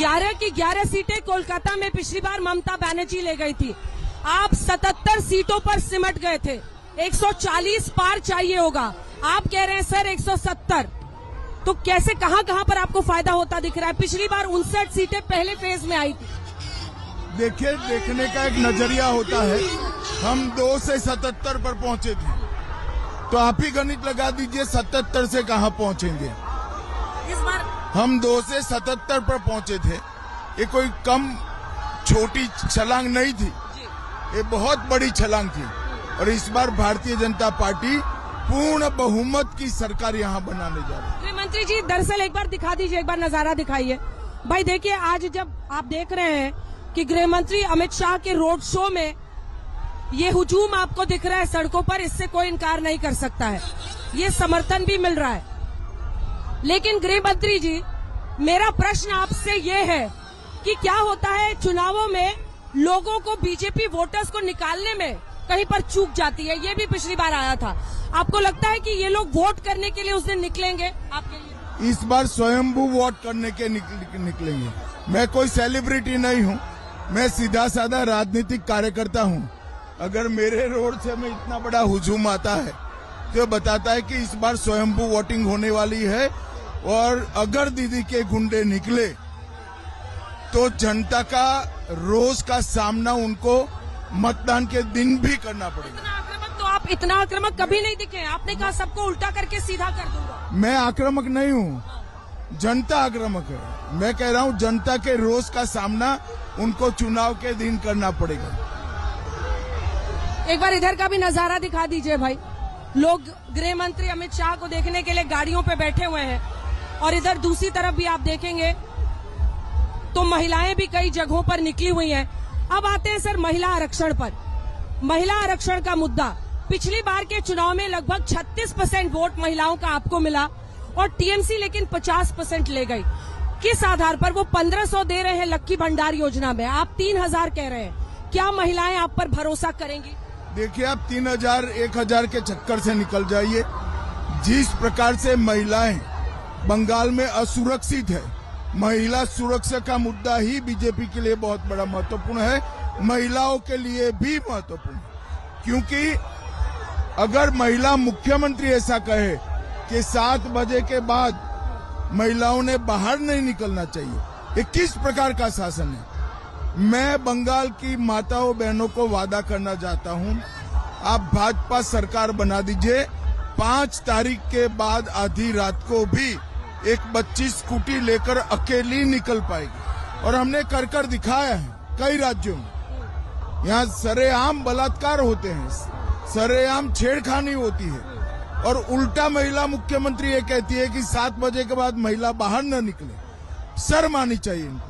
11 की 11 सीटें कोलकाता में पिछली बार ममता बनर्जी ले गई थी। आप 77 सीटों पर सिमट गए थे। 140 पार चाहिए होगा, आप कह रहे हैं सर 170। तो कैसे कहां पर आपको फायदा होता दिख रहा है? पिछली बार 59 सीटें पहले फेज में आई थी। देखिए, देखने का एक नजरिया होता है। हम 2 से 77 पर पहुंचे थे, तो आप ही गणित लगा दीजिए 77 से कहां पहुंचेंगे। इस बार हम 2 से 77 पर पहुंचे थे। ये कोई कम छोटी छलांग नहीं थी, ये बहुत बड़ी छलांग थी। और इस बार भारतीय जनता पार्टी पूर्ण बहुमत की सरकार यहाँ बनाने जा रही है। गृह मंत्री जी, दरअसल एक बार दिखा दीजिए, एक बार नजारा दिखाइए भाई। देखिए, आज जब आप देख रहे हैं कि गृह मंत्री अमित शाह के रोड शो में ये हुजूम आपको दिख रहा है सड़कों पर, इससे कोई इनकार नहीं कर सकता है, ये समर्थन भी मिल रहा है। लेकिन गृह मंत्री जी, मेरा प्रश्न आपसे ये है कि क्या होता है चुनावों में लोगों को, बीजेपी वोटर्स को निकालने में कहीं पर चूक जाती है। ये भी पिछली बार आया था। आपको लगता है कि ये लोग वोट करने के लिए उस दिन निकलेंगे आपके लिए? इस बार स्वयंभू वोट करने के निकलेंगे। मैं कोई सेलिब्रिटी नहीं हूँ, मैं सीधा साधा राजनीतिक कार्यकर्ता हूँ। अगर मेरे रोड से में इतना बड़ा हुजूम आता है तो बताता है कि इस बार स्वयंभू वोटिंग होने वाली है। और अगर दीदी के गुंडे निकले तो जनता का रोष का सामना उनको मतदान के दिन भी करना पड़ेगा। इतना आक्रामक तो आप इतना आक्रामक कभी नहीं दिखे। आपने कहा सबको उल्टा करके सीधा कर दूंगा। मैं आक्रामक नहीं हूँ, जनता आक्रामक है। मैं कह रहा हूँ जनता के रोष का सामना उनको चुनाव के दिन करना पड़ेगा। एक बार इधर का भी नजारा दिखा दीजिए भाई। लोग गृह मंत्री अमित शाह को देखने के लिए गाड़ियों पे बैठे हुए हैं, और इधर दूसरी तरफ भी आप देखेंगे तो महिलाएं भी कई जगहों पर निकली हुई हैं। अब आते हैं सर महिला आरक्षण पर। महिला आरक्षण का मुद्दा, पिछली बार के चुनाव में लगभग 36% वोट महिलाओं का आपको मिला और टीएमसी लेकिन 50% ले गई। किस आधार पर? वो 1500 दे रहे हैं लक्की भंडार योजना में, आप 3000 कह रहे हैं। क्या महिलाएं आप पर भरोसा करेंगी? देखिए, आप 3000 1000 के चक्कर से निकल जाइए। जिस प्रकार से महिलाएं बंगाल में असुरक्षित है, महिला सुरक्षा का मुद्दा ही बीजेपी के लिए बहुत बड़ा महत्वपूर्ण है, महिलाओं के लिए भी महत्वपूर्ण है। क्योंकि अगर महिला मुख्यमंत्री ऐसा कहे कि 7 बजे के बाद महिलाओं ने बाहर नहीं निकलना चाहिए, ये किस प्रकार का शासन है? मैं बंगाल की माताओं बहनों को वादा करना चाहता हूं, आप भाजपा सरकार बना दीजिए। 5 तारीख के बाद आधी रात को भी एक बच्ची स्कूटी लेकर अकेली निकल पाएगी। और हमने कर दिखाया है कई राज्यों में। यहाँ सरेआम बलात्कार होते हैं, सरेआम छेड़खानी होती है, और उल्टा महिला मुख्यमंत्री ये कहती है कि 7 बजे के बाद महिला बाहर न निकले। शर्म आनी चाहिए इनको।